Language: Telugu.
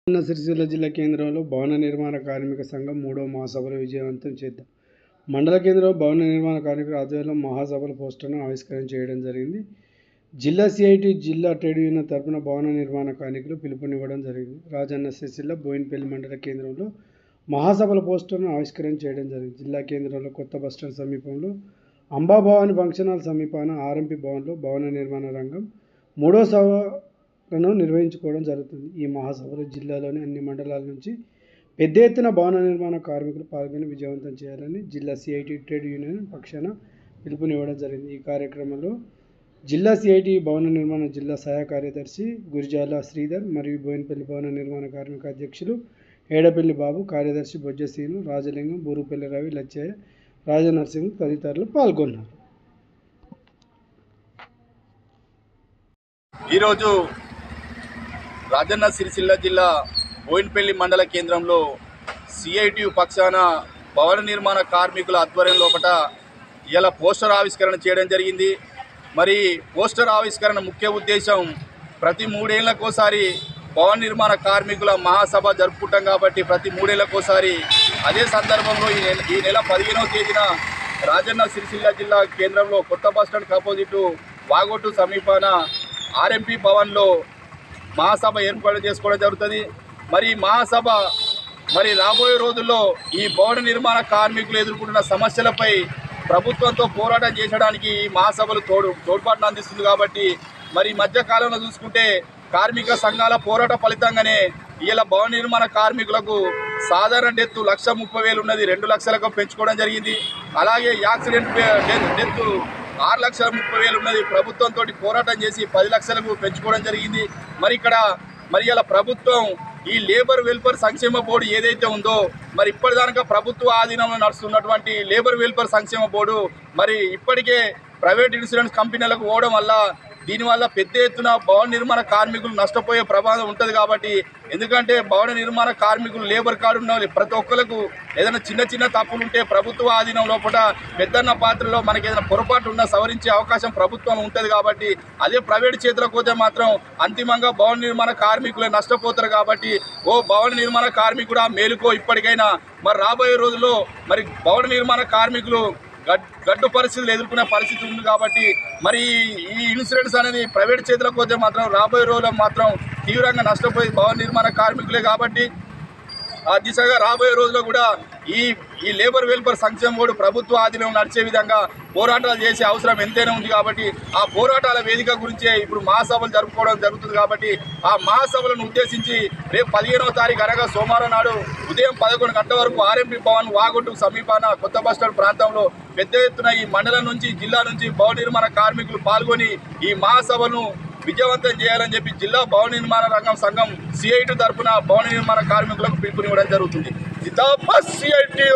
సిరిసిల్ల జిల్లా కేంద్రంలో భవన నిర్మాణ కార్మిక సంఘం 3వ మహాసభలు విజయవంతం చేద్దాం. మండల కేంద్రంలో భవన నిర్మాణ కార్మికుల ఆధ్వర్యంలో మహాసభల పోస్టర్ను ఆవిష్కరణ చేయడం జరిగింది. జిల్లా సిఐటి జిల్లా ట్రేడ్ యూనియన్ తరపున భవన నిర్మాణ కార్మికులు పిలుపునివ్వడం జరిగింది. రాజన్న సిరిసిల్ల బోయినపల్లి మండల కేంద్రంలో మహాసభల పోస్టర్ను ఆవిష్కరణ చేయడం జరిగింది. జిల్లా కేంద్రంలో కొత్త బస్టాండ్ సమీపంలో అంబాభవాని ఫంక్షన్ హాల్ సమీపాన ఆర్ఎంపీ భవన్లో భవన నిర్మాణ రంగం 3వ సభలను నిర్వహించుకోవడం జరుగుతుంది. ఈ మహాసభలో జిల్లాలోని అన్ని మండలాల నుంచి పెద్ద ఎత్తున భవన నిర్మాణ కార్మికులు పాల్గొని విజయవంతం చేయాలని జిల్లా సిఐటి ట్రేడ్ యూనియన్ పక్షాన పిలుపునివ్వడం జరిగింది. ఈ కార్యక్రమంలో జిల్లా సిఐటి భవన నిర్మాణ జిల్లా సహాయ కార్యదర్శి గురిజాల శ్రీధర్ మరియు బోయినపల్లి భవన నిర్మాణ కార్మిక అధ్యక్షులు ఏడపల్లి బాబు, కార్యదర్శి బొజ్జసీను, రాజలింగం, బూరుపల్లి రవి, లచ్చయ్య, రాజనరసింహ తదితరులు పాల్గొన్నారు. ఈరోజు రాజన్న సిరిసిల్ల జిల్లా బోయినపల్లి మండల కేంద్రంలో సిఐటి పక్షాన భవన నిర్మాణ కార్మికుల ఆధ్వర్యం లోపల ఇలా పోస్టర్ ఆవిష్కరణ చేయడం జరిగింది. మరి పోస్టర్ ఆవిష్కరణ ముఖ్య ఉద్దేశం ప్రతి 3 ఏళ్లకోసారి భవన నిర్మాణ కార్మికుల మహాసభ జరుపుకుంటాం కాబట్టి ప్రతి 3 ఏళ్లకోసారి అదే సందర్భంలో ఈ నెల 15వ తేదీన రాజన్న సిరిసిల్ల జిల్లా కేంద్రంలో కొత్త బస్టాండ్ ఆపోజిట్ వాగొట్టు సమీపాన ఆర్ఎంపీ భవన్లో మహాసభ ఏర్పాటు చేసుకోవడం జరుగుతుంది. మరి మహాసభ రాబోయే రోజుల్లో ఈ భవన నిర్మాణ కార్మికులు ఎదుర్కొంటున్న సమస్యలపై ప్రభుత్వంతో పోరాటం చేయడానికి ఈ మహాసభలు తోడ్పాటును అందిస్తుంది. కాబట్టి మరి మధ్యకాలంలో చూసుకుంటే కార్మిక సంఘాల పోరాట ఫలితంగానే ఇలా భవన నిర్మాణ కార్మికులకు సాధారణ డెత్ 1,30,000 ఉన్నది 2 లక్షలకు పెంచుకోవడం జరిగింది. అలాగే యాక్సిడెంట్ డెత్ 6,30,000 ఉన్నది ప్రభుత్వంతో పోరాటం చేసి 10 లక్షలకు పెంచుకోవడం జరిగింది. మరి ఇలా ప్రభుత్వం ఈ లేబర్ వెల్ఫేర్ సంక్షేమ బోర్డు ఏదైతే ఉందో మరి ఇప్పటిదాకా ప్రభుత్వ ఆధీనంలో నడుస్తున్నటువంటి లేబర్ వెల్ఫేర్ సంక్షేమ బోర్డు మరి ఇప్పటికే ప్రైవేట్ ఇన్సూరెన్స్ కంపెనీలకు పోవడం వల్ల దీనివల్ల పెద్ద ఎత్తున భవన నిర్మాణ కార్మికులు నష్టపోయే ప్రమాదం ఉంటుంది. కాబట్టి ఎందుకంటే భవన నిర్మాణ కార్మికులు లేబర్ కార్డు ఉన్న ప్రతి ఒక్కరికి ఏదైనా చిన్న తప్పులు ఉంటే ప్రభుత్వ ఆధీనం లోపల పెద్దన్న పాత్రలో మనకి ఏదైనా పొరపాటు ఉన్నా సవరించే అవకాశం ప్రభుత్వం ఉంటుంది. కాబట్టి అదే ప్రైవేట్ చేతులకు పోతే మాత్రం అంతిమంగా భవన నిర్మాణ కార్మికులే నష్టపోతారు. కాబట్టి భవన నిర్మాణ కార్మికుడు మేలుకో ఇప్పటికైనా మరి రాబోయే రోజుల్లో మరి భవన నిర్మాణ కార్మికులు గడ్డు పరిస్థితులు ఎదుర్కొనే పరిస్థితి ఉంది. కాబట్టి మరి ఈ ఇన్సూరెన్స్ అనేది ప్రైవేట్ చేతులకు పోతే మాత్రం రాబోయే రోజుల్లో మాత్రం తీవ్రంగా నష్టపోయి భవన నిర్మాణ కార్మికులే. కాబట్టి ఆ దిశగా రాబోయే రోజుల్లో కూడా ఈ లేబర్ వెల్ఫేర్ సంక్షేమ బోర్డు ప్రభుత్వ ఆధీనం నడిచే విధంగా పోరాటాలు చేసే అవసరం ఎంతైనా ఉంది. కాబట్టి ఆ పోరాటాల వేదిక గురించే ఇప్పుడు మహాసభలు జరుపుకోవడం జరుగుతుంది. కాబట్టి ఆ మహాసభలను ఉద్దేశించి రేపు 15వ తారీఖు అనగా సోమవారం నాడు ఉదయం 11 గంటల వరకు ఆర్ఎంపీ భవన్ వాగొట్టు సమీపాన కొత్త బస్టాండ్ ప్రాంతంలో పెద్ద ఎత్తున ఈ మండలం నుంచి జిల్లా నుంచి భవన నిర్మాణ కార్మికులు పాల్గొని ఈ మహాసభను విజయవంతం చేయాలని చెప్పి జిల్లా భవన నిర్మాణ రంగం సంఘం సిఐటి తరఫున భవన నిర్మాణ కార్మికులకు పిలుపునివ్వడం జరుగుతుంది. జిందాబాద్ సిఐటి.